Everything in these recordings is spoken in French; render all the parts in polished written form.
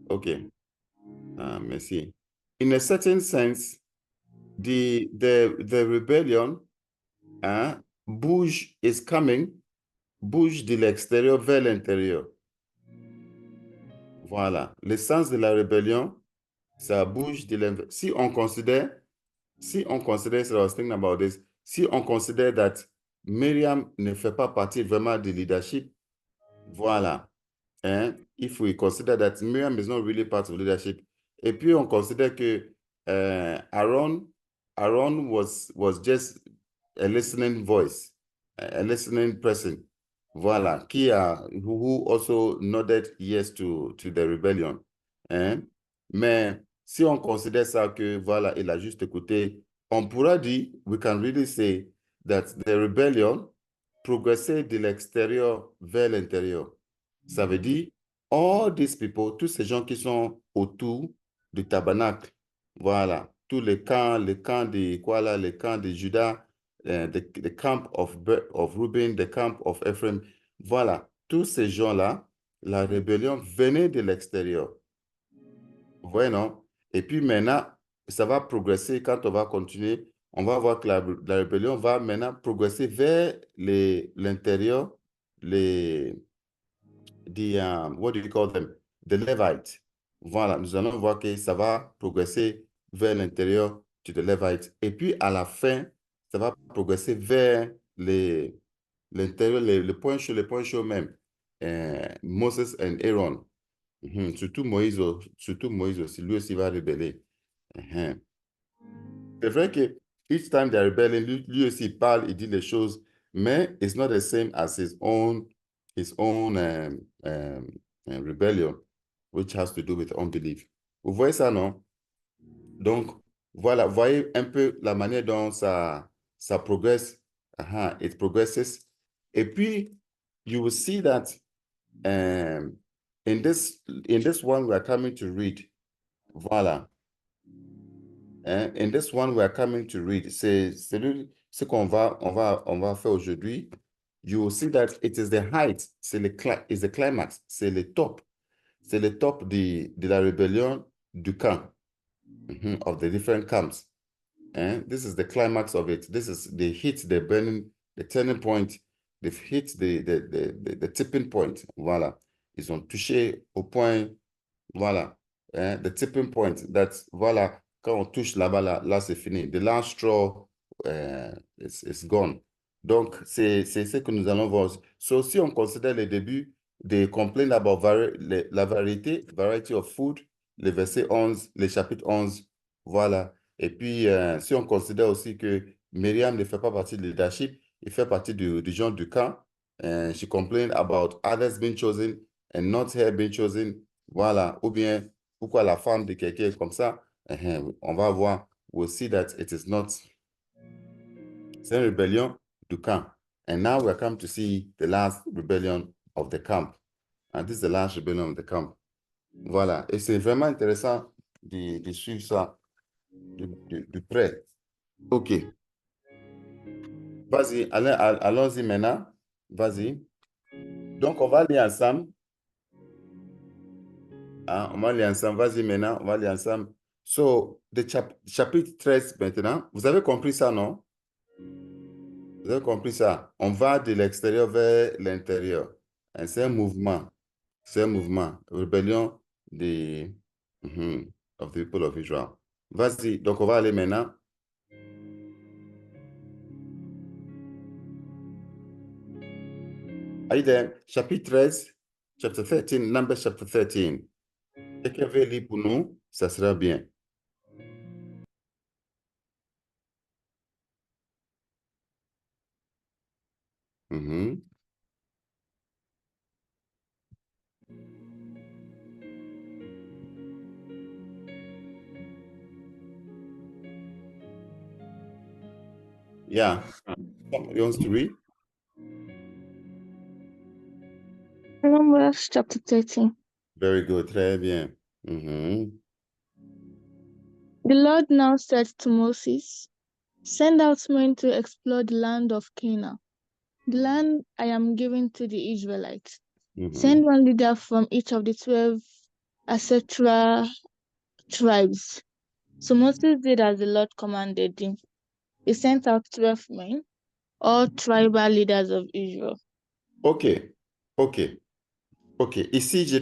Okay. Merci. In a certain sense, the rebellion, bouge is coming, bouge de l'extérieur vers l'intérieur. Voilà. Le sens de la rébellion, ça bouge de l'intérieur. Si on considère, so I was thinking about this, si on considère that Miriam ne fait pas partie vraiment du leadership, voilà. If we consider that Miriam is not really part of leadership, et puis on considère que Aaron was just a listening voice, a listening person, voilà, who also nodded yes to the rebellion. Mais si on considère ça que, voilà, il a juste écouté, on pourra dire, we can really say that the rebellion progressait de l'extérieur vers l'intérieur. Ça veut dire, all these people, tous ces gens qui sont autour du tabernacle, voilà, tous les camps de, quoi là, les camps de Judas, the camp of Reuben, the camp of Ephraim, voilà, tous ces gens-là, la rébellion venait de l'extérieur. Vous voyez, non? Et puis maintenant, ça va progresser quand on va continuer. On va voir que la rébellion va maintenant progresser vers l'intérieur, what do you call them? The Levites. Voilà, nous allons voir que ça va progresser vers l'intérieur de Levites. Et puis à la fin, ça va progresser vers l'intérieur, les points chauds même. Moses and Aaron. Surtout Moïse aussi, lui aussi va rebeller. C'est vrai que each time they're rebelling, lui aussi il parle, il dit les choses, mais it's not the same as his own rebellion, which has to do with unbelief. Vous voyez ça, non? Donc, voilà, voyez un peu la manière dont ça progresse. It progresses. Et puis, you will see that in this one we are coming to read, voilà. In this one we are coming to read, c'est ce qu'on va faire aujourd'hui. You will see that it is the height, is the climax, c'est le top de la rébellion du camp, of the different camps. This is the climax of it. This is the hit, the burning, the turning point. They've hit the tipping point. Voilà. Ils ont touché au point, voilà. The tipping point. That's, voilà. Quand on touche là-bas, là c'est fini. The last straw is gone. Donc, c'est ce que nous allons voir. So, si on considère les débuts des complaints about la variety of food, le verset 11, le chapitre 11, voilà. Et puis, si on considère aussi que Myriam ne fait pas partie du leadership, il fait partie du genre du camp. She complained about others being chosen and not her being chosen. Voilà. Ou bien, pourquoi la femme de quelqu'un est comme ça? On va voir. We'll see that it is not. C'est une rébellion du camp. And now we're come to see the last rebellion of the camp. And this is the last rebellion of the camp. Voilà. Et c'est vraiment intéressant de suivre ça de près. OK. Vas-y, allons-y maintenant. Vas-y. Donc, on va aller ensemble. On va aller ensemble. Vas-y maintenant, on va aller ensemble. So, chapitre 13 maintenant. Vous avez compris ça, non? Vous avez compris ça? On va de l'extérieur vers l'intérieur. C'est un mouvement. C'est un mouvement. Rébellion des, of the people of Israel. Vas-y. Donc, on va aller maintenant. Are you there? Chapitre 13, chapter 13, Numbers chapter 13. Quelqu'un veut lire pour nous? Ça sera bien. Yeah. Somebody wants to read? Numbers chapter 13. Very good. Très bien. The Lord now said to Moses, "Send out men to explore the land of Canaan, the land I am giving to the Israelites. Send one leader from each of the 12 ancestral tribes. So Moses did as the Lord commanded him. He sent out 12 men, all tribal leaders of Israel. OK. Ici,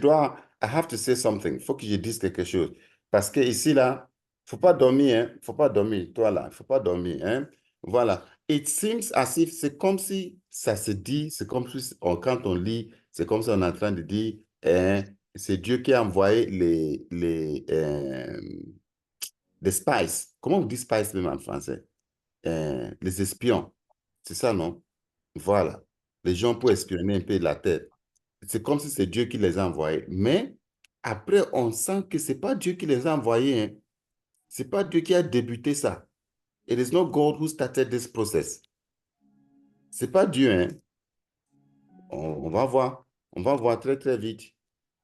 I have to say something. Il faut que je dise quelque chose. Parce que ici, là, faut pas dormir, hein. Faut pas dormir, toi, là. Faut pas dormir, hein. Voilà. It seems as if, c'est comme si ça se dit, c'est comme si, quand on lit, c'est comme si on est en train de dire, hein, c'est Dieu qui a envoyé les spies. Comment on dit spies même en français? Les espions. C'est ça, non? Voilà. Les gens pour espionner un peu la tête. C'est comme si c'est Dieu qui les a envoyés. Mais après, on sent que ce n'est pas Dieu qui les a envoyés. Hein. Ce n'est pas Dieu qui a débuté ça. It is not God who started this process. Ce n'est pas Dieu. Hein. On va voir. On va voir très, très vite.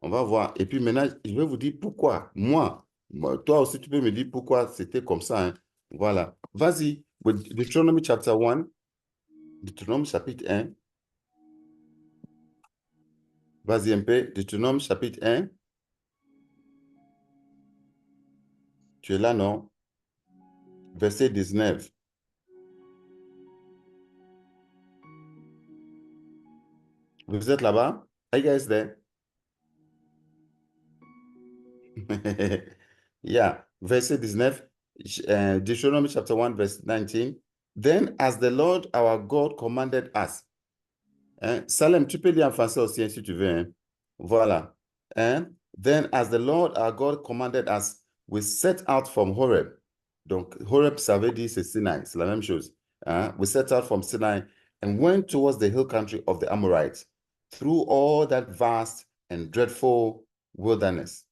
On va voir. Et puis maintenant, je vais vous dire pourquoi. Moi, toi aussi, tu peux me dire pourquoi c'était comme ça. Hein. Voilà. Vas-y. Deuteronomy chapter 1. Deutéronome chapitre 1. Vas-y un peu. Deutéronome chapitre 1. Tu es là, non? Verset 19. Vous êtes là-bas? Are you guys there? Yeah. Verset 19. Deuteronomy chapter 1, verse 19. Then as the Lord our God commanded us. Hein? Salem, tu peux lire en français aussi hein, si tu veux. Hein? Voilà. Hein? Then as the Lord our God commanded us, we set out from Horeb. Donc, Horeb, ça veut dire c'est Sinai. C'est la même chose. Hein? We set out from Sinai and went towards the hill country of the Amorites through all that vast and dreadful wilderness.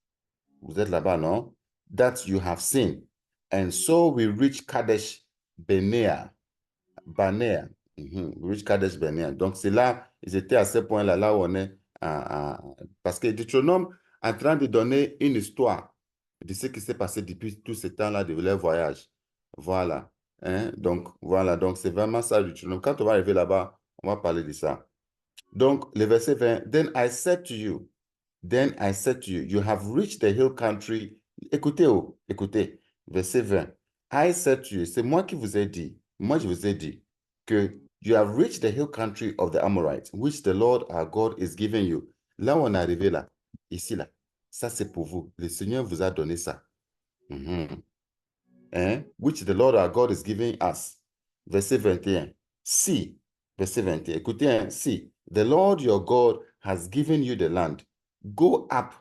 Vous êtes là-bas, non? That you have seen. And so we reached Kadesh Barnea. We reached Kadesh Barnea. Donc, c'est là, ils étaient à ce point-là, là où on est. Parce que Deutéronome est en train de donner une histoire de ce qui s'est passé depuis tout ce temps-là de leur voyage. Voilà. Hein? Donc, voilà. Donc, c'est vraiment ça, Deutéronome. Quand on va arriver là-bas, on va parler de ça. Donc, le verset 20, Then I said to you, you have reached the hill country. Écoutez, écoutez, verset 20. I said to you, c'est moi qui vous ai dit, moi je vous ai dit que you have reached the hill country of the Amorites, which the Lord our God is giving you. Là où on est arrivé là, ici là, ça c'est pour vous. Le Seigneur vous a donné ça. Hein? Which the Lord our God is giving us. Verset 21. Si, verset 21. Écoutez, hein? Si, the Lord your God has given you the land, go up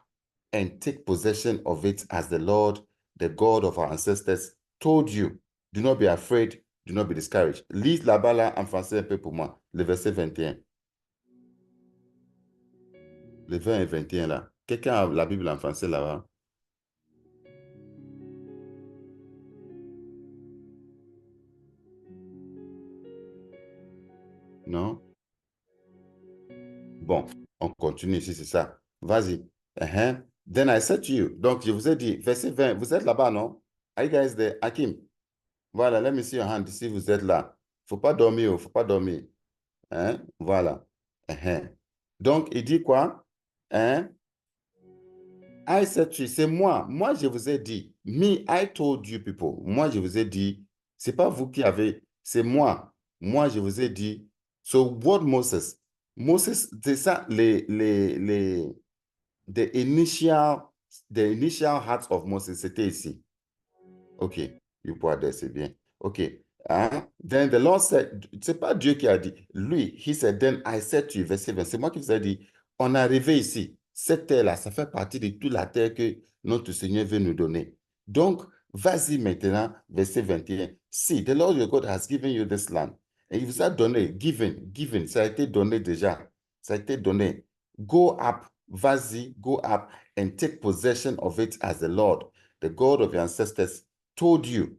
and take possession of it as the Lord, the God of our ancestors, told you. Do not be afraid, do not be discouraged. Lise là-bas là, en français un peu pour moi, le verset 21. Le 20 et 21 là. Quelqu'un a la Bible en français là-bas? Non? Bon, on continue ici, c'est ça. Vas-y. Then I said to you. Donc, je vous ai dit, verset 20, vous êtes là-bas, non? Are you guys there? Hakim. Voilà, let me see your hand si vous êtes là. Faut pas dormir, faut pas dormir. Hein? Voilà. Donc, il dit quoi? Hein? I said to you, c'est moi. Moi, je vous ai dit. Me, I told you people. Moi, je vous ai dit. C'est pas vous qui avez. C'est moi. Moi, je vous ai dit. So, what Moses? Moses, c'est ça, the initial heart of Moses, c'était ici. OK. You put there, c'est bien. OK. Then the Lord said, c'est pas Dieu qui a dit. Lui, he said, then I said to you, verset 20, c'est moi qui vous ai dit, on est arrivé ici. Cette terre-là, ça fait partie de toute la terre que notre Seigneur veut nous donner. Donc, vas-y maintenant, verset 21. See, the Lord your God has given you this land. Et il vous a donné, given, ça a été donné déjà. Ça a été donné. Go up, vas-y, go up and take possession of it as the Lord, the God of your ancestors, told you.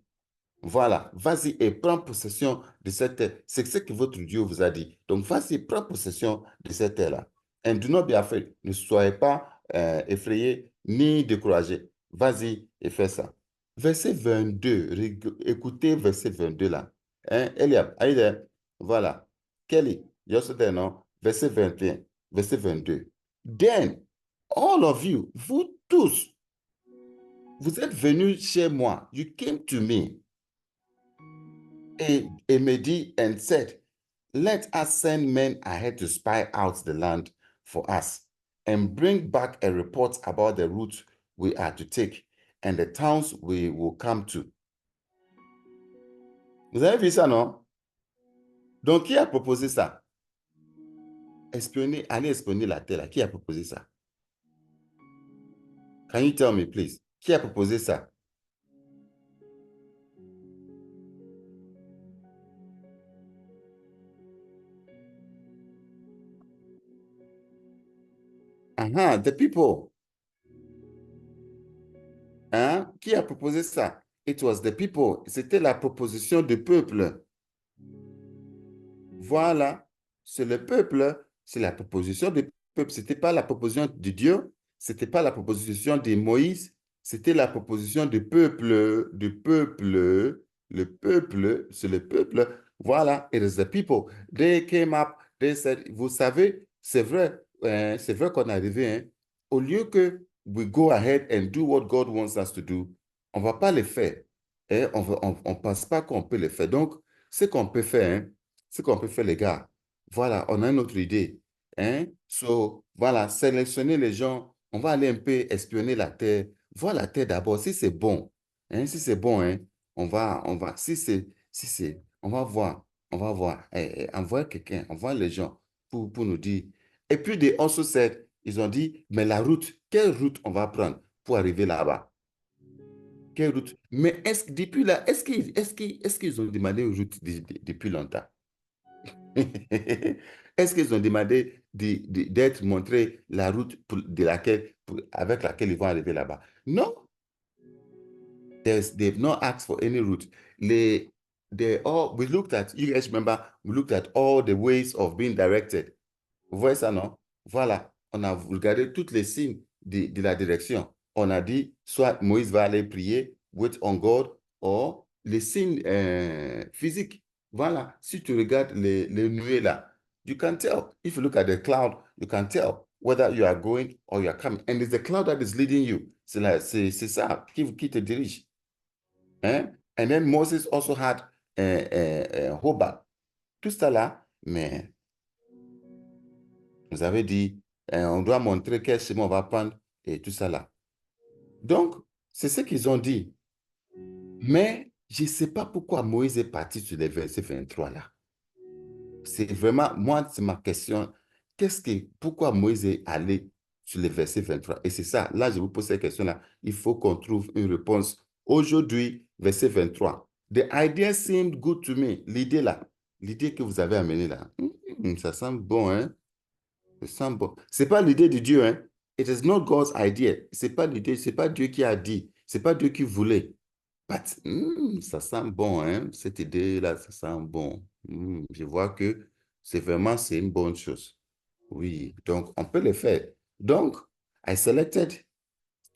Voilà, vas-y et prends possession de cette terre. C'est ce que votre Dieu vous a dit. Donc, vas-y, prends possession de cette terre-là. And do not be afraid. Ne soyez pas effrayés ni découragés. Vas-y et fais ça. Verset 22. Écoutez verset 22 là. Eliab, voilà. Kelly, you're there, non? Verset 21. Verset 22. Then, all of you, vous tous, vous êtes venus chez moi. You came to me. Et me dit and said, let us send men ahead to spy out the land for us and bring back a report about the route we are to take and the towns we will come to. Vous avez vu ça, non? Donc, qui a proposé ça? Espionner, aller espionner la terre, là. Qui a proposé ça? Can you tell me, please? Qui a proposé ça? The people. Hein? Qui a proposé ça? It was the people. C'était la proposition du peuple. Voilà. C'est le peuple. C'est la proposition du peuple. Ce n'était pas la proposition de Dieu. Ce n'était pas la proposition de Moïse. C'était la proposition du peuple. Du peuple. Le peuple. C'est le peuple. Voilà. It is the people. They came up. They said, vous savez, c'est vrai qu'on est arrivé. Hein? Au lieu que we go ahead and do what God wants us to do, on ne va pas le faire. Et on ne pense pas qu'on peut le faire. Donc, ce qu'on peut faire, hein, ce qu'on peut faire, les gars, voilà, on a une autre idée. Hein? So, voilà, sélectionner les gens, on va aller un peu espionner la terre. Voir la terre d'abord, si c'est bon. Hein? Si c'est bon, hein, on va, on va voir. Envoyer quelqu'un, envoyer les gens pour nous dire. Et puis, des also said, ils ont dit, mais la route, quelle route on va prendre pour arriver là-bas? Quelle route? Mais est-ce que depuis là, est-ce qu'ils ont demandé une route depuis longtemps? Est-ce qu'ils ont demandé d'être montré la route avec laquelle ils vont arriver là-bas? Non. They've not asked for any route. We looked at, you guys remember, we looked at all the ways of being directed. Vous voyez ça, non? Voilà. On a regardé toutes les signes de la direction. On a dit, soit Moïse va aller prier, wait on God, ou les signes physiques. Voilà. Si tu regardes les nuées là, you can tell. If you look at the cloud, you can tell whether you are going or you are coming. And it's the cloud that is leading you. C'est ça qui te dirige. Hein? And then Moses also had Hobab. Tout ça là, mais vous avez dit, on doit montrer quel chemin on va prendre et tout ça là. Donc, c'est ce qu'ils ont dit. Mais je ne sais pas pourquoi Moïse est parti sur les versets 23 là. C'est vraiment, moi, c'est ma question. Pourquoi Moïse est allé sur les versets 23? Et c'est ça, là, je vous pose cette question-là. Il faut qu'on trouve une réponse. Aujourd'hui, verset 23. The idea seemed good to me. L'idée là, l'idée que vous avez amenée là, ça semble bon, hein? Ça semble bon. Ce n'est pas l'idée de Dieu, hein? It is not God's idea. Ce n'est pas l'idée, ce n'est pas Dieu qui a dit. Ce n'est pas Dieu qui voulait. But, ça sent bon, hein? Cette idée-là, ça sent bon. Je vois que c'est une bonne chose. Oui, donc on peut le faire. Donc, I selected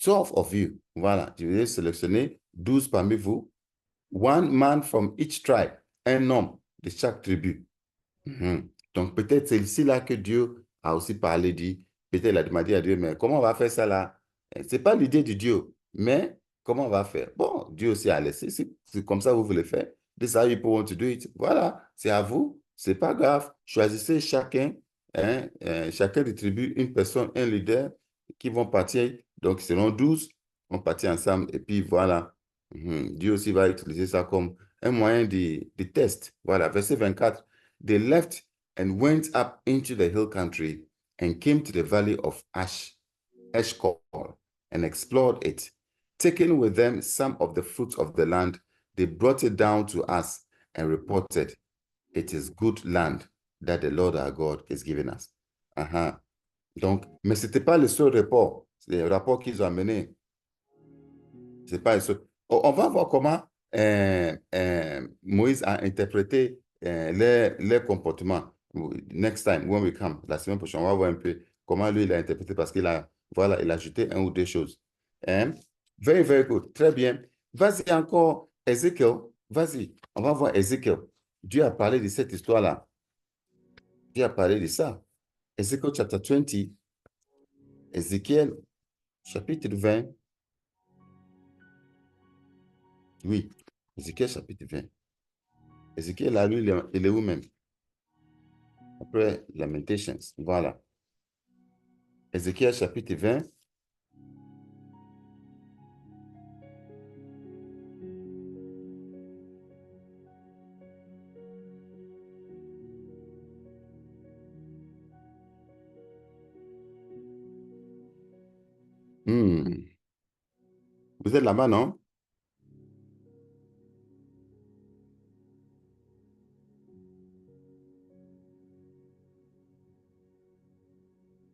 12 of you. Voilà, je vais sélectionner 12 parmi vous. One man from each tribe. Un homme de chaque tribu. Donc, peut-être c'est ici là que Dieu a aussi parlé, dit, peut-être il a demandé à Dieu, mais comment on va faire ça là? Ce n'est pas l'idée de Dieu, mais comment on va faire? Bon, Dieu aussi a laissé, c'est comme ça que vous voulez faire. This is how you want to do it. Voilà, c'est à vous, c'est pas grave. Choisissez chacun, hein, chacun des tribus, une personne, un leader qui vont partir. Donc, selon 12, on partir ensemble et puis voilà. Dieu aussi va utiliser ça comme un moyen de test. Voilà, verset 24. They left and went up into the hill country and came to the valley of Eshcol and explored it. Taking with them some of the fruits of the land, they brought it down to us and reported, it is good land that the Lord our God is giving us. Donc, mais ce n'était pas le seul rapport. C'est le rapport qu'ils ont amené. C'est pas le seul. On va voir comment Moïse a interprété les comportements. Next time, when we come, la semaine prochaine, on va voir un peu comment lui, il a interprété parce qu'il a, voilà, il a ajouté un ou deux choses. Very, very good. Très bien. Vas-y encore, Ézéchiel. Vas-y, on va voir Ézéchiel. Dieu a parlé de cette histoire-là. Dieu a parlé de ça. Ézéchiel chapter 20. Ézéchiel, chapitre 20. Oui, Ézéchiel, chapitre 20. Ézéchiel, là, lui, il est où même? Après Lamentations, voilà. Ézéchiel, chapitre 20. Vous êtes là-bas, non?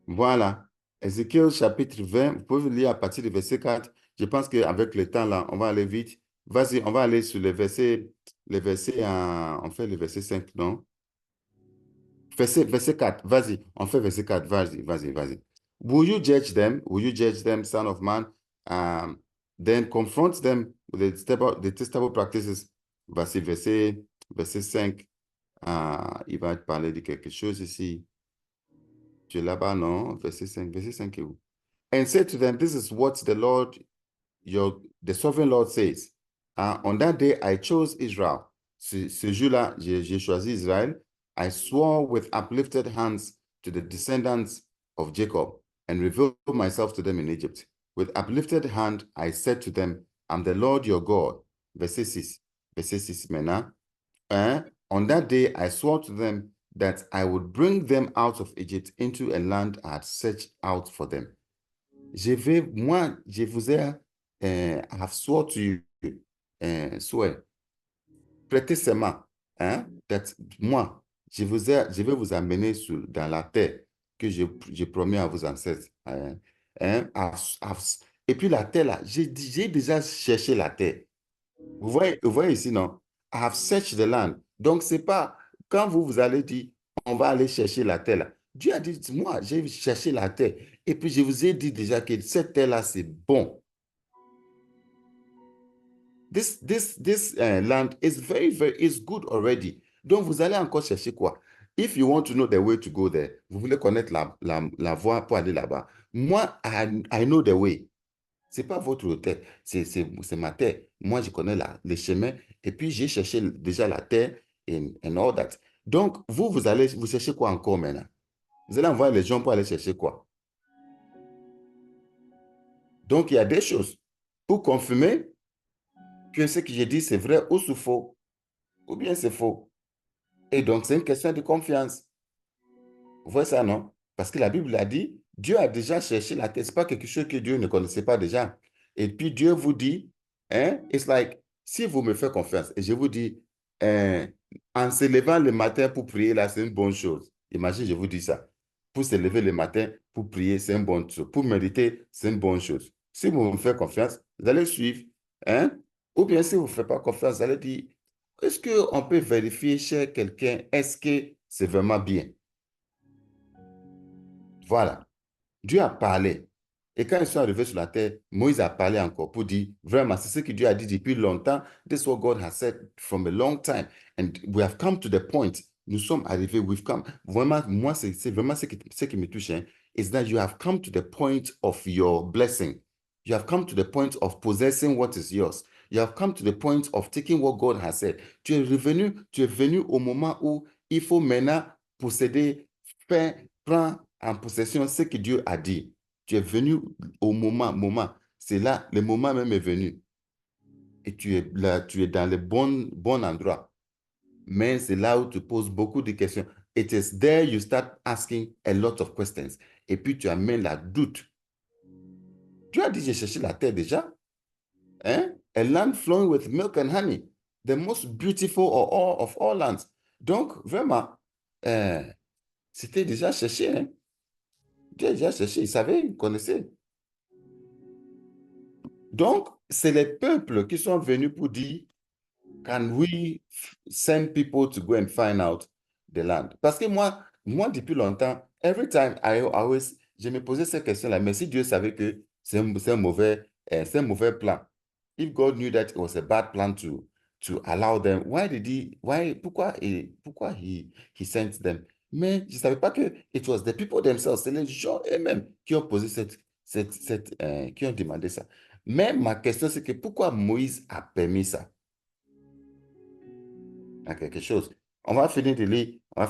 Voilà. Ézéchiel chapitre 20, vous pouvez lire à partir du verset 4. Je pense qu'avec le temps, là, on va aller vite. Vas-y, on va aller sur les versets, on fait le verset 5, non? Verset 4, vas-y, on fait verset 4, vas-y. Will you judge them? Will you judge them, son of man? Then confront them with the detestable practices. Voici verset 5. Il va te parler de quelque chose ici. Tu es là-bas, non? Verset 5 est où? And say to them, this is what the Lord, the sovereign Lord says. On that day, I chose Israel. Ce jour-là, j'ai choisi Israël. I swore with uplifted hands to the descendants of Jacob and revealed myself to them in Egypt. With uplifted hand, I said to them, I'm the Lord your God. Verset 6. Verset 6 maintenant. On that day, I swore to them that I would bring them out of Egypt into a land I had searched out for them. Je vous ai, I have swore to you, swear, prêtez serment, that moi, je vais vous amener dans la terre que j'ai promis à vos ancêtres. Et puis la terre là, j'ai déjà cherché la terre. Vous voyez ici, non? I have searched the land. Donc, c'est pas, quand vous allez dire, on va aller chercher la terre là. Dieu a dit, moi, j'ai cherché la terre. Et puis, je vous ai dit déjà que cette terre-là, c'est bon. This land is is good already. Donc, vous allez encore chercher quoi? If you want to know the way to go there, vous voulez connaître la voie pour aller là-bas. Moi, I know the way. C'est pas votre terre, c'est ma terre. Moi, je connais les chemins et puis j'ai cherché déjà la terre and all that. Donc, vous cherchez quoi encore maintenant? Vous allez envoyer les gens pour aller chercher quoi? Donc, il y a des choses pour confirmer que ce que j'ai dit, c'est vrai ou c'est faux, ou bien c'est faux. Et donc, c'est une question de confiance. Vous voyez ça, non? Parce que la Bible a dit, Dieu a déjà cherché la terre. Ce n'est pas quelque chose que Dieu ne connaissait pas déjà. Et puis Dieu vous dit, it's like, si vous me faites confiance, et je vous dis, en se levant le matin pour prier, là, c'est une bonne chose. Imagine, je vous dis ça. Pour se lever le matin pour prier, c'est une bonne chose. Pour méditer, c'est une bonne chose. Si vous me faites confiance, vous allez suivre. Ou bien si vous ne faites pas confiance, vous allez dire, est-ce qu'on peut vérifier chez quelqu'un, est-ce que c'est vraiment bien? Voilà. Dieu a parlé. Et quand ils sont arrivés sur la terre, Moïse a parlé encore pour dire, vraiment, c'est ce que Dieu a dit depuis longtemps. This is what God has said from a long time. And we have come to the point. Nous sommes arrivés, we've come. Vraiment, moi, c'est vraiment ce qui me touche, is that you have come to the point of your blessing. You have come to the point of possessing what is yours. You have come to the point of taking what God has said. Tu es venu au moment où il faut maintenant posséder, prendre en possession ce que Dieu a dit. Tu es venu au moment. C'est là, le moment même est venu. Et tu es là, tu es dans le bon endroit. Mais c'est là où tu poses beaucoup de questions. It is there you start asking a lot of questions. Et puis tu amènes la doute. Dieu a dit, j'ai cherché la terre déjà. A land flowing with milk and honey. The most beautiful of all lands. Donc, vraiment, c'était déjà cherché. Dieu a déjà cherché. Il savait, il connaissait. Donc, c'est les peuples qui sont venus pour dire, can we send people to go and find out the land? Parce que moi depuis longtemps, every time je me posais cette question-là, mais si Dieu savait que c'est un mauvais plan, if God knew that it was a bad plan to allow them, pourquoi he sent them? Mais je ne savais pas que it was the people themselves, c'est les gens eux-mêmes qui ont posé qui ont demandé ça. Mais ma question, c'est que pourquoi Moïse a permis ça? Il y a quelque chose. On va finir de lire, on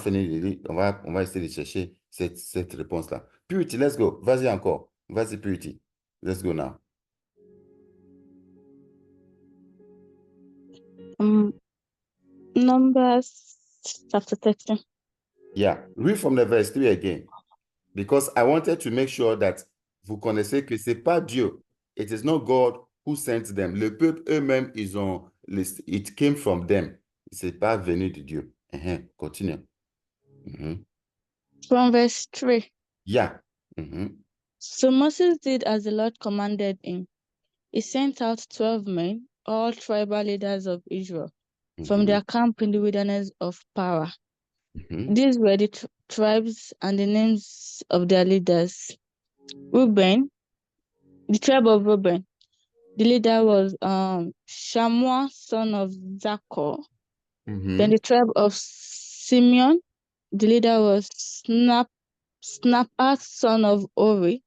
va essayer de chercher cette réponse-là. Purity, let's go. Vas-y encore. Vas-y, Purity. Let's go now. Numbers chapter 13. Yeah, read from the verse 3 again. Because I wanted to make sure that vous connaissez que c'est pas Dieu. It is not God who sent them. Le peuple eux-mêmes, it came from them. C'est pas venu de Dieu. Continue. From verse 3. Yeah. So Moses did as the Lord commanded him. He sent out 12 men, all tribal leaders of Israel, from their camp in the wilderness of Parah. These were the tribes and the names of their leaders. Reuben, the tribe of Reuben. The leader was Shammua, son of Zachor. Then the tribe of Simeon, the leader was Snaphat, son of Ori.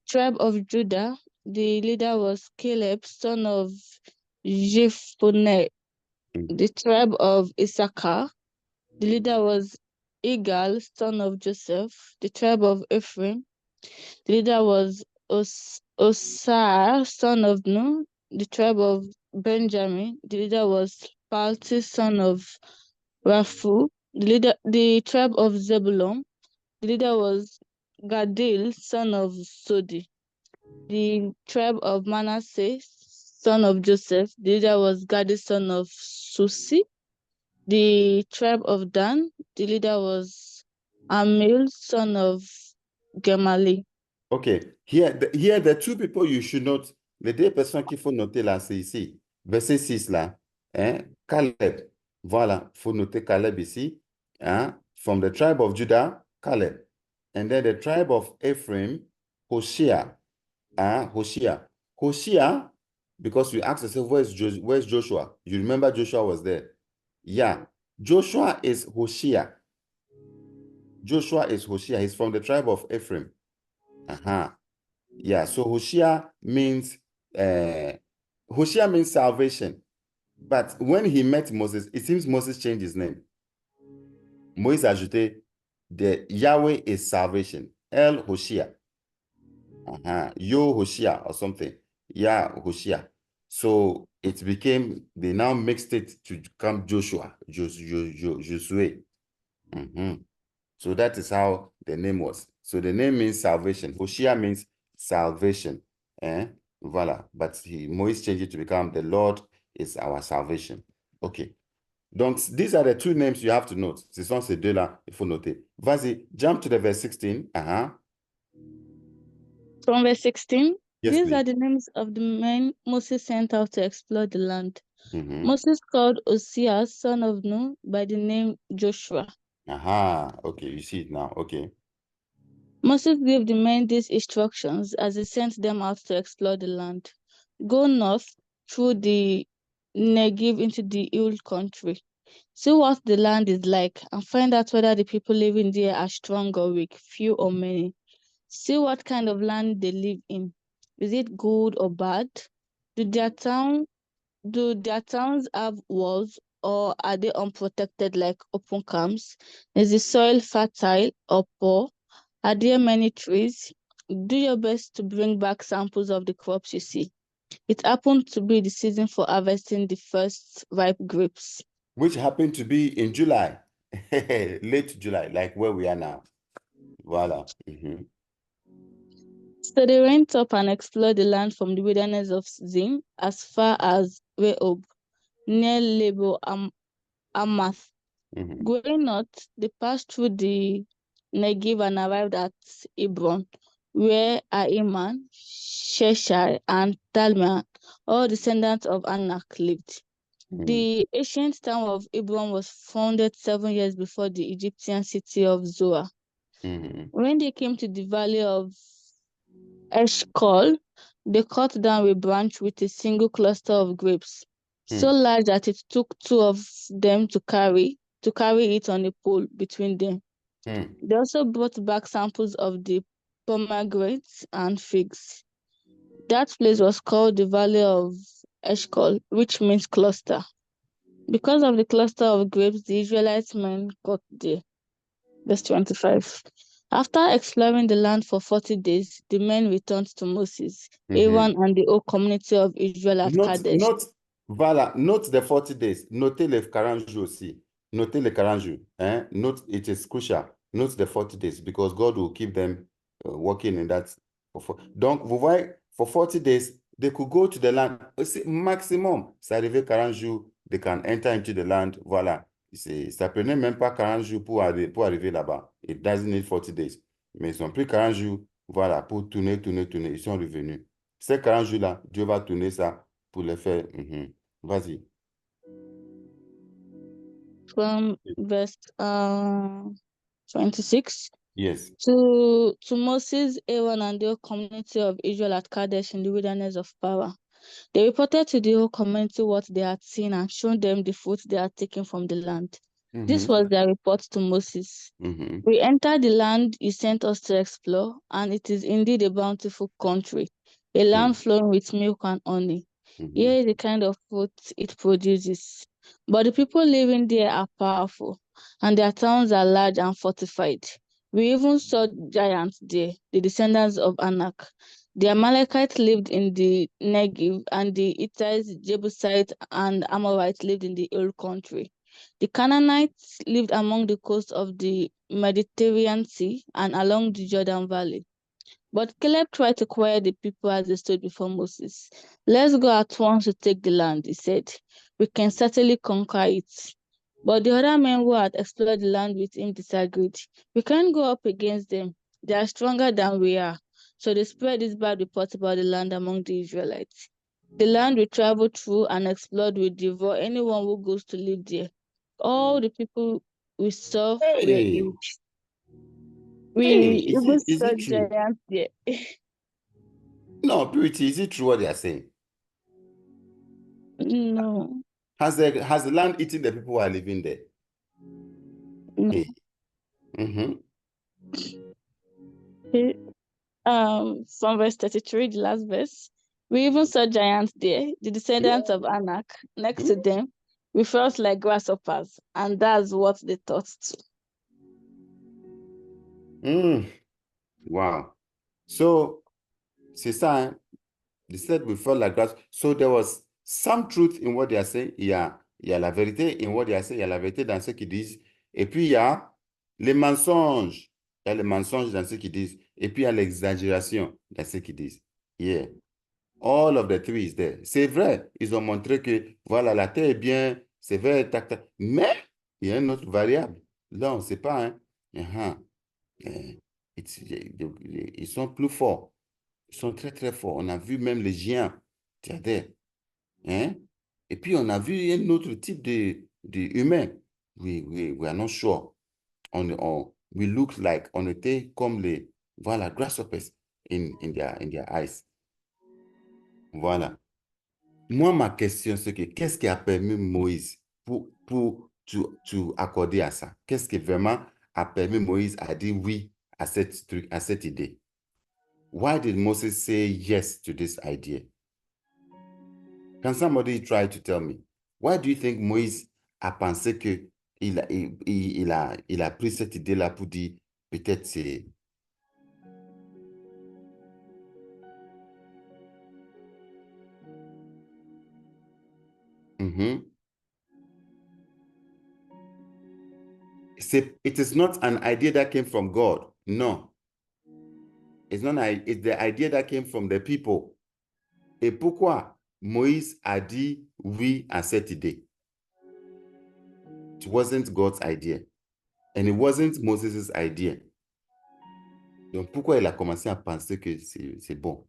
Tribe of Judah, the leader was Caleb, son of Jephunneh. The tribe of Issachar, the leader was Igal, son of Joseph. The tribe of Ephraim, the leader was Osar, son of Nun. The tribe of Benjamin, the leader was Palti, son of Raphu. The tribe of Zebulun, the leader was Gadil, son of Sodi. The tribe of Manasseh, son of Joseph, the leader was Gadi, son of Susi. The tribe of Dan, the leader was Amil, son of Gemali. Okay, here the two people you should note, les deux personnes qu'il faut noter là, c'est ici. Verset 6 là, Caleb. Voilà, il faut noter Caleb ici. From the tribe of Judah, Caleb. And then the tribe of Ephraim, Hoshea. Hoshea, because you ask yourself, where's Joshua? You remember Joshua was there. Yeah, Joshua is Hoshea. He's from the tribe of Ephraim. Yeah, so Hoshea means salvation. But when he met Moses, it seems Moses changed his name. Moïse a ajouté the Yahweh is salvation. El Hoshea. Yo Hoshea or something. Yeah, Hoshea. So it became, they now mixed it to become Joshua. Josué. So that is how the name was. So the name means salvation. Hoshea means salvation. Voilà. But Moïse changed it to become the Lord is our salvation. Okay. Donc, these are the two names you have to note. Ce sont ces deux-là, il faut noter. Vas-y, jump to the verse 16. From verse 16, yes, these please. are the names of the men Moses sent out to explore the land. Moses called Hosea, son of Nun, by the name Joshua. Okay, you see it now. Okay. Moses gave the men these instructions as he sent them out to explore the land. Go north through the Negev into the hill country. See what the land is like and find out whether the people living there are strong or weak, few or many. See what kind of land they live in. Is it good or bad? Do their towns have walls, or are they unprotected like open camps? Is the soil fertile or poor? Are there many trees? Do your best to bring back samples of the crops you see. It happened to be the season for harvesting the first ripe grapes, which happened to be in July, late July, like where we are now. Voila. So they went up and explored the land from the wilderness of Zin as far as Rehob, near Lebo Amath. Going north, they passed through the Negev and arrived at Hebron, where Ahiman, Sheshai, and Talmai, all descendants of Anak, lived. The ancient town of Hebron was founded 7 years before the Egyptian city of Zoar. When they came to the valley of Eshcol, they cut down a branch with a single cluster of grapes, so large that it took 2 of them to carry it on a pole between them. They also brought back samples of the pomegranates, and figs. That place was called the Valley of Eshcol, which means cluster. Because of the cluster of grapes, the Israelites men got there. Verse 25. After exploring the land for 40 days, the men returned to Moses, Aaron, and the whole community of Israel at Kadesh. Voilà, note the 40 days. Notez les 40 jours aussi. Notez les 40 jours. Hein? Note, it is crucial. Note the 40 days because God will keep them working in that. Donc, vous voyez, for 40 days, they could go to the land. Maximum, ça arrivait 40 jours, they can enter into the land. Voilà. Ça prenait même pas 40 jours pour arriver là-bas. It doesn't need 40 days. Mais ils ont pris 40 jours, voilà, pour tourner. Ils sont revenus. Ces 40 jours-là, Dieu va tourner ça pour les faire. Vas-y. From verse 26. Yes. To Moses, Aaron, and the whole community of Israel at Kadesh in the wilderness of Parah. They reported to the whole community what they had seen and shown them the fruit they had taken from the land. This was their report to Moses. We entered the land you sent us to explore, and it is indeed a bountiful country, a land flowing with milk and honey. Here is the kind of fruit it produces. But the people living there are powerful, and their towns are large and fortified. We even saw giants there, the descendants of Anak. The Amalekites lived in the Negev, and the Hittites, Jebusites, and Amorites lived in the hill country. The Canaanites lived along the coast of the Mediterranean Sea and along the Jordan Valley. But Caleb tried to quiet the people as they stood before Moses. Let's go at once to take the land, he said. We can certainly conquer it. But the other men who had explored the land with him disagreed. We can't go up against them. They are stronger than we are. So they spread this bad report about the land among the Israelites. The land we travel through and explored will devour anyone who goes to live there. All the people we saw were huge. Is it true? Giants there. No, Purity, is it true what they are saying? No. Has the land eaten the people who are living there? No. Hey. From verse 33, the last verse. We even saw giants there, the descendants of Anak. Next to them, we felt like grasshoppers, and that's what they thought too. Wow. So, c'est ça, hein? They said we felt like grass. So there was some truth in what they are saying. Il y a la vérité in what they are saying. Il y a la vérité dans ce qu'ils disent. Et puis, il y a les mensonges. Il y a les mensonges dans ce qu'ils disent. Et puis, il y a l'exagération dans ce qu'ils disent. Yeah. All of the three is there. C'est vrai. Ils ont montré que, voilà, la terre est bien, c'est vrai, tac, tac. Mais, il y a une autre variable. Là, on ne sait pas, hein. Ils sont plus forts. Ils sont très, très forts. On a vu même les géants. Hein? Et puis, on a vu un autre type d'humain. We are not sure. We look like, on était comme les, voilà, grasshoppers in their eyes. Voilà. Moi, ma question, c'est que qu'est-ce qui a permis Moïse pour accorder à ça? Qu'est-ce qui vraiment a permis Moïse à dire oui à cette idée? Why did Moses say yes to this idea? Can somebody try to tell me? Why do you think Moïse a pensé que il a pris cette idée-là pour dire peut-être c'est... It is not an idea that came from God. No. It's the idea that came from the people. Et pourquoi Moïse a dit oui à cette idée? It wasn't God's idea. And it wasn't Moses' idea. Donc, pourquoi il a commencé à penser que c'est bon?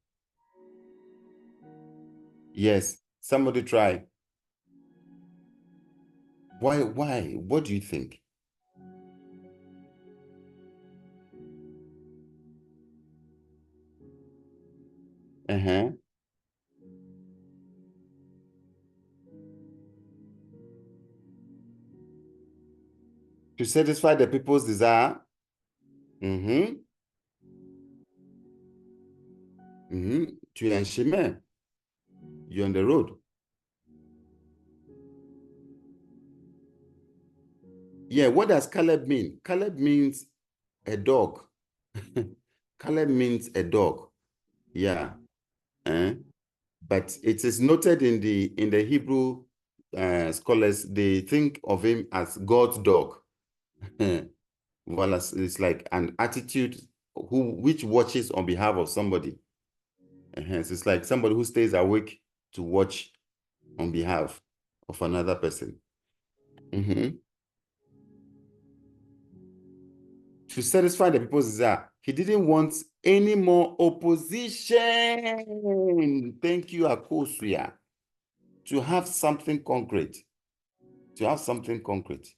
Yes, somebody try. Why? What do you think? To satisfy the people's desire. Tu es un chemin. You're on the road. Yeah, what does Caleb mean? Caleb means a dog. Caleb means a dog. Yeah. But it is noted in the Hebrew scholars, they think of him as God's dog. Well, it's like an attitude which watches on behalf of somebody. So it's like somebody who stays awake to watch on behalf of another person. To satisfy the people's desire, he didn't want any more opposition. Thank you, Akosuya. To have something concrete. To have something concrete.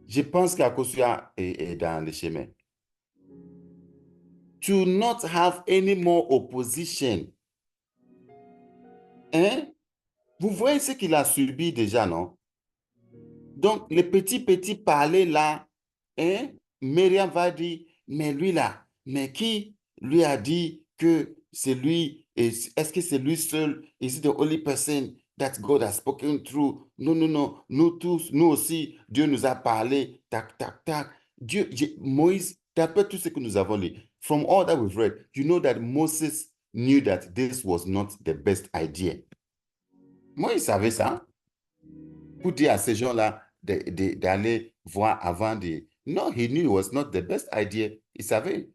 Je pense qu'Akosuya est dans le chemin. To not have any more opposition. Hein? Vous voyez ce qu'il a subi déjà, non? Donc, les petits parler là, hein? Myriam va dire, mais lui là, mais qui lui a dit que c'est lui, est-ce que c'est lui seul? Is it the only person that God has spoken through? Non, non, non, nous tous, nous aussi, Dieu nous a parlé, tac, tac, tac. Moïse, d'après tout ce que nous avons lu, from all that we've read, you know that Moses knew that this was not the best idea. Moïse savait ça. Pour dire à ces gens-là d'aller voir avant de... Non, he knew it was not the best idea. Il savait.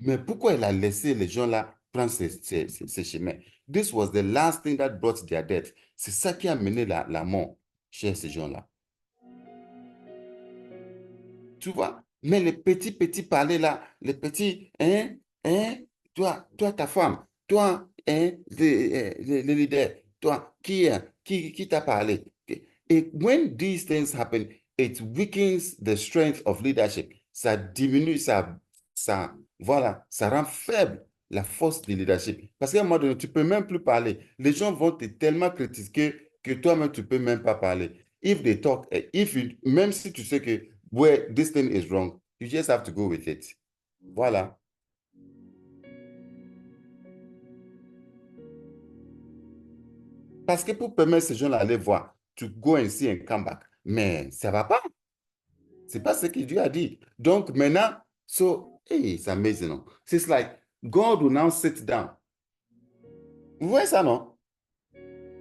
Mais pourquoi il a laissé les gens-là prendre ces chemins? This was the last thing that brought their death. C'est ça qui a mené la mort chez ces gens-là. Tu vois? Mais les petits parler là, les petits, toi, ta femme, toi, le leader, toi, qui t'a parlé? Et when these things happen, it weakens the strength of leadership. Ça diminue, voilà, ça rend faible la force du leadership. Parce qu'à un moment donné, tu ne peux même plus parler. Les gens vont te tellement critiquer que toi-même, tu ne peux même pas parler. If they talk, même si tu sais que where this thing is wrong, you just have to go with it. Voilà. Parce que pour permettre ces gens-là d'aller voir, to go and see and come back, mais ça ne va pas. C'est pas ce que Dieu a dit. Donc maintenant, hey, it's amazing. No? It's like God will now sit down. Vous voyez ça, non?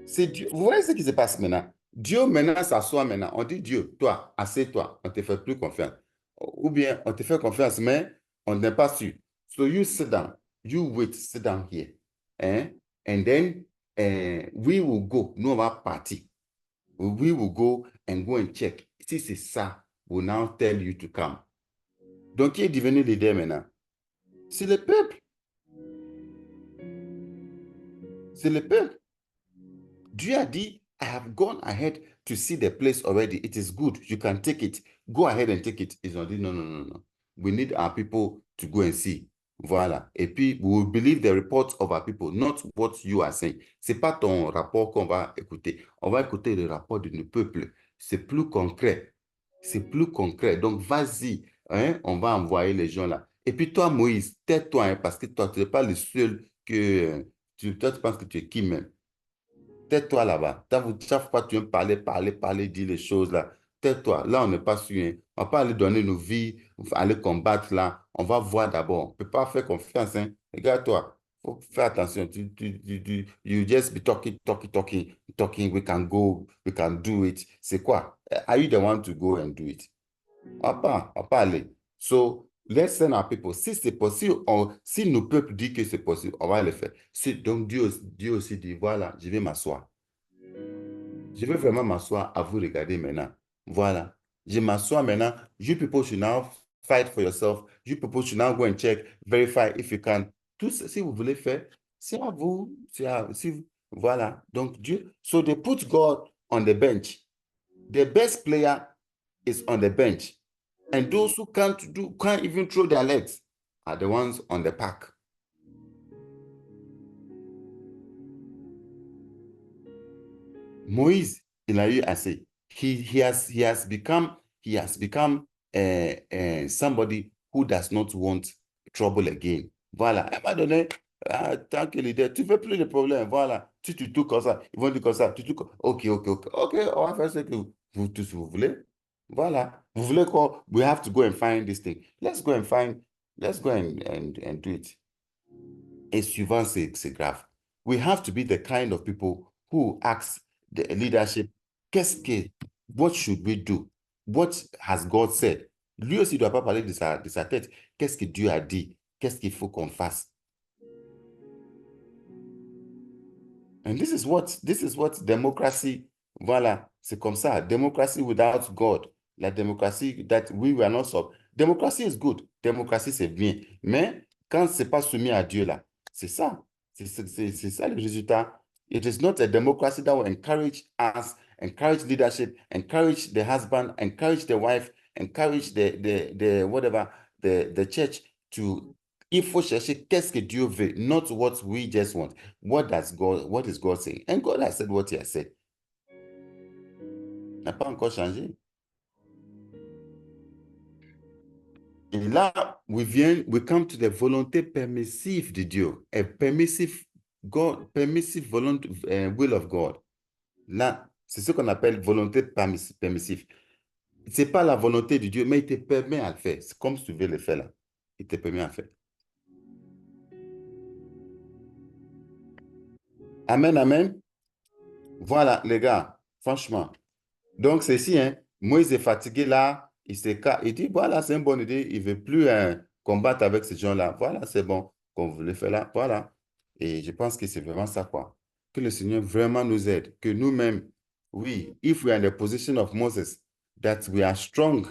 C'est Dieu. Vous voyez ce qui se passe maintenant? Dieu maintenant s'assoit maintenant. On dit Dieu, toi, assieds-toi. On ne te fait plus confiance. Ou bien on te fait confiance, mais on n'est pas sûr. So you sit down. You wait, sit down here. And then we will go. Nous, on va partir. We will go and check. Si c'est ça, we'll now tell you to come. Donc, qui est devenu leader maintenant? C'est le peuple. C'est le peuple. Dieu a dit, I have gone ahead to see the place already. It is good. You can take it. Go ahead and take it. Ils ont dit, no. We need our people to go and see. Voilà. Et puis, we will believe the reports of our people, not what you are saying. Ce n'est pas ton rapport qu'on va écouter. On va écouter le rapport de nos peuples. C'est plus concret. C'est plus concret. Donc, vas-y. On va envoyer les gens là. Et puis, toi, Moïse, tais-toi, parce que toi, tu n'es pas le seul que... toi, tu penses que tu es qui même? Tais-toi là-bas. Chaque fois que tu viens parler, dire les choses là. Tais-toi. Là, on n'est pas sûr. Hein. On ne va pas aller donner nos vies, aller combattre là. On va voir d'abord. On ne peut pas faire confiance. Hein. Regarde-toi. Il faut faire attention. You just be talking. We can go. We can do it. C'est quoi? Are you the one to go and do it? On va pas aller. So, let's send our people. Si c'est possible, si nos peuples disent que c'est possible, on va le faire. Donc, Dieu aussi dit, voilà, je vais m'asseoir. Je vais vraiment m'asseoir à vous regarder maintenant. Voilà. Je m'assois maintenant. You people should now fight for yourself. You people should now go and check, verify if you can. Tout ce, si vous voulez faire, c'est à vous. Voilà. Donc, Dieu. So, they put God on the bench. The best player is on the bench. And those who can't even throw their legs are the ones on the park. Moïse, il a eu assez. He has become somebody who does not want trouble again. Voilà, elle m'a donné, tant que leader, tu ne veux plus de problème, voilà. Si tu touches comme ça, ils vont dire comme ça, tu touches comme... Ok, on va faire ce que vous tous vous voulez. Voilà. Vous voulez quoi? We have to go and find this thing. Let's go and do it. Et suivant, c'est grave. We have to be the kind of people who ask the leadership, what should we do? What has God said? Lui aussi ne doit pas parler de sa tête. Qu'est-ce que Dieu a dit? Qu'est-ce qu'il faut qu'on fasse? And this is what democracy, voilà, c'est comme ça. Democracy without God. La démocratie that we were not so. Democracy is good. Démocratie, c'est bien. Mais quand c'est pas soumis à Dieu, là, c'est ça. C'est ça le résultat. It is not a democracy that will encourage us, encourage leadership, encourage the husband, encourage the wife, encourage the whatever, the church to... Il faut chercher qu'est-ce que Dieu veut, not what we just want. What is God saying? And God has said what he has said. N'a pas encore changé. Et là, we come to the volonté permissive de Dieu. A permissive will of God. Là, c'est ce qu'on appelle volonté permissive. C'est pas la volonté de Dieu, mais il te permet à le faire. C'est comme si tu veux le faire là. Il te permet à le faire. Amen, amen. Voilà, les gars, franchement. Donc, ceci, hein, Moïse est fatigué là, il dit, voilà, c'est une bonne idée, il ne veut plus combattre avec ces gens-là. Voilà, c'est bon, qu'on voulait faire là, voilà. Et je pense que c'est vraiment ça, quoi. Que le Seigneur vraiment nous aide, que nous-mêmes, oui, if we are in the position of Moses, that we are strong,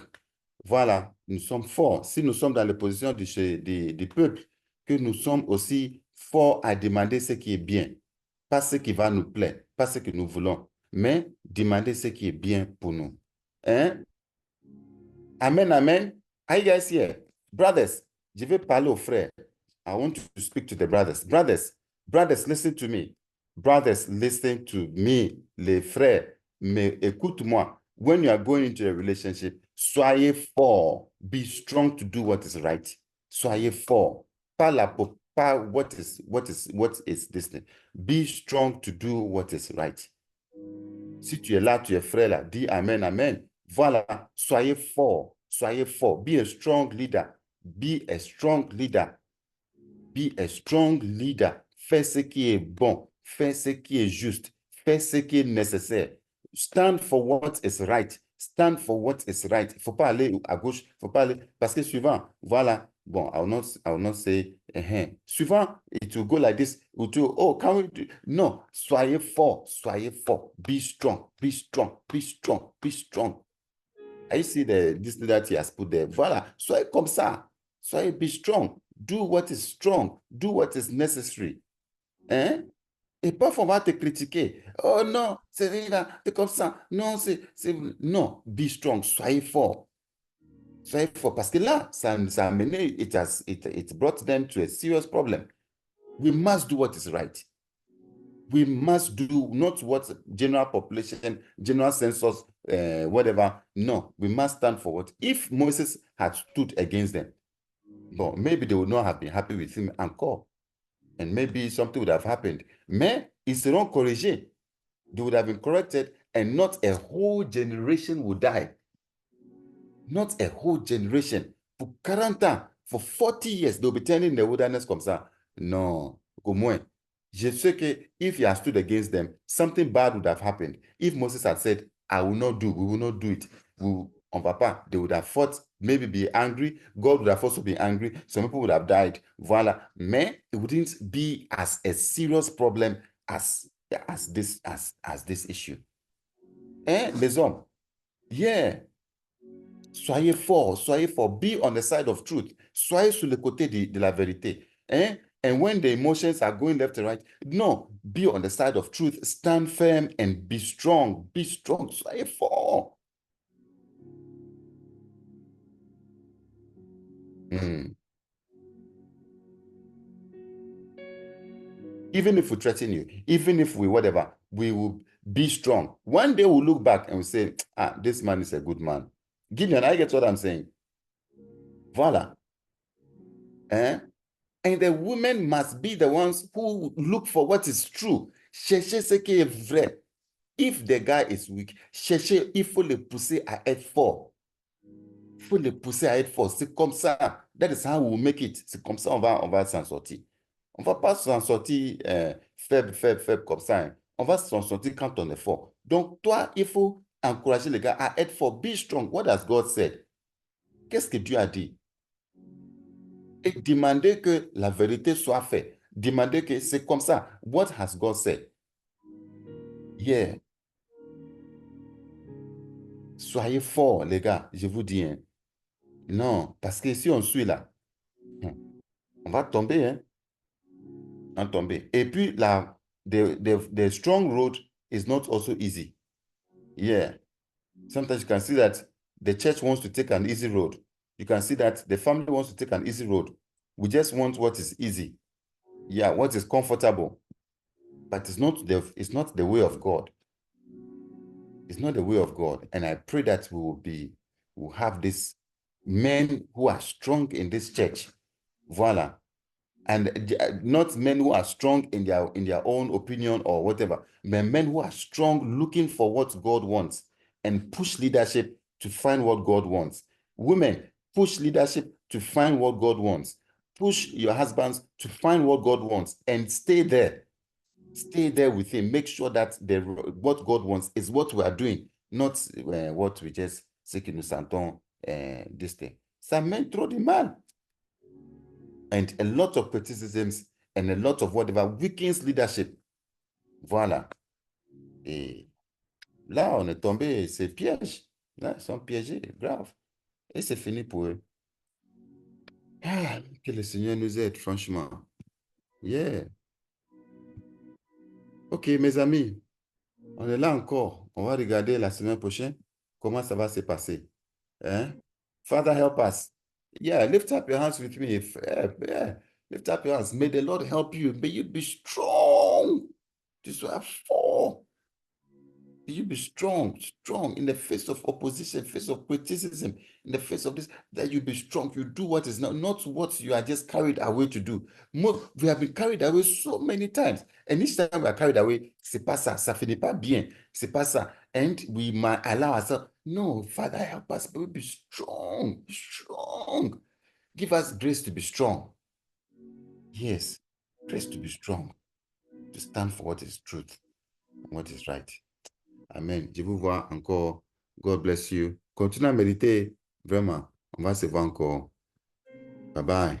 voilà, nous sommes forts. Si nous sommes dans la position du peuple, que nous sommes aussi forts à demander ce qui est bien, pas ce qui va nous plaire, pas ce que nous voulons, mais demander ce qui est bien pour nous. Hein? Amen, amen. Are you guys here? Brothers, je vais parler aux frères. I want to speak to the brothers. Brothers, listen to me. Brothers, listen to me. Les frères, mais écoute-moi. When you are going into a relationship, soyez fort. Be strong to do what is right. Soyez fort. Pas what is this thing. Be strong to do what is right. Si tu es là, tu es frère là, dis amen, amen. Voilà, soyez fort, soyez fort. Be a strong leader. Be a strong leader. Be a strong leader. Fais ce qui est bon. Fais ce qui est juste. Fais ce qui est nécessaire. Stand for what is right. Stand for what is right. Il ne faut pas aller à gauche. Il ne faut pas aller... Parce que suivant, voilà. Bon, I will not say, Suivant, it will go like this. Oh, can we do... Non, soyez fort. Soyez fort. Be strong. Be strong. Be strong. Be strong. I see this that he has put there. Voilà. Soyez comme ça. Soyez be strong. Do what is strong. Do what is necessary. Hein? Et parfois, on va te critiquer. Oh non, c'est là, c'est comme ça. Non, Non, be strong. Soyez fort. Soyez fort. Parce que là, ça a mené, it brought them to a serious problem. We must do what is right. We must do not what general population, general census, whatever. No, we must stand for what. If Moses had stood against them, well, maybe they would not have been happy with him encore. And maybe something would have happened. Mais ils seront corrigés. They would have been corrected and not a whole generation would die. Not a whole generation. For 40 ans, for 40 years, they'll be turning in the wilderness comme ça. Non, au moins. Je sais que if he had stood against them, something bad would have happened. If Moses had said, we will not do it. On va pas. They would have fought, maybe be angry. God would have also been angry. Some people would have died. Voilà. Mais it wouldn't be as a serious problem as this issue. Hein, les hommes? Yeah. Soyez forts. Be on the side of truth. Soyez sur le côté de la vérité. Hein? And when the emotions are going left and right, no, be on the side of truth. Stand firm and be strong. Be strong. Soyez forts. Even if we threaten you, even if we whatever, we will be strong. One day we'll look back and we'll say, ah, this man is a good man. Gideon, I get what I'm saying. Voilà. Hein? And the women must be the ones who look for what is true. Chercher ce qui est vrai. If the guy is weak, chercher, il faut le pousser à être fort. Il faut le pousser à être fort. C'est comme ça. That is how we make it. C'est comme ça on va s'en sortir. On ne va pas s'en sortir faible comme ça. Hein. On va s'en sortir quand on est fort. Donc, toi, il faut encourager les gars à être fort. Be strong. What has God said? Qu'est-ce que Dieu a dit? Et demander que la vérité soit faite. Demander que c'est comme ça. What has God said? Yeah. Soyez forts, les gars, je vous dis. Hein. Non, parce que si on suit là, on va tomber. Hein. On va tomber. Et puis, the strong road is not also easy. Yeah. Sometimes you can see that the church wants to take an easy road. You can see that the family wants to take an easy road. We just want what is easy. Yeah, what is comfortable. But it's not the way of God. It's not the way of God. And I pray that we'll have these men who are strong in this church. Voila. And not men who are strong in their own opinion or whatever, but men who are strong looking for what God wants and push leadership to find what God wants. Women, push leadership to find what God wants. Push your husbands to find what God wants and stay there. Stay there with him. Make sure that what God wants is what we are doing, not what we just say que nous sentons this thing. Ça mène trop de mal. And a lot of criticisms and a lot of whatever weakens leadership. Voilà. Et là, on est tombé, c'est piège. Là, ils sont piégés, grave. Et c'est fini pour eux. Ah, que le Seigneur nous aide, franchement. Yeah. OK, mes amis, on est là encore. On va regarder la semaine prochaine comment ça va se passer. Hein? Father, help us. Yeah, lift up your hands with me. Yeah. Lift up your hands. May the Lord help you. May you be strong. Tu sois fort. May you be strong in the face of opposition, face of criticism, in the face of this, that you be strong. You do what is not what you are just carried away to do. We have been carried away so many times. And each time we are carried away, c'est pas ça, ça finit pas bien. C'est pas ça. And we might allow ourselves, no, Father, help us, but we be strong. Give us grace to be strong. Yes, grace to be strong, to stand for what is truth, what is right. Amen. Je vous vois encore. God bless you. Continuez à méditer. Vraiment. On va se voir encore. Bye bye.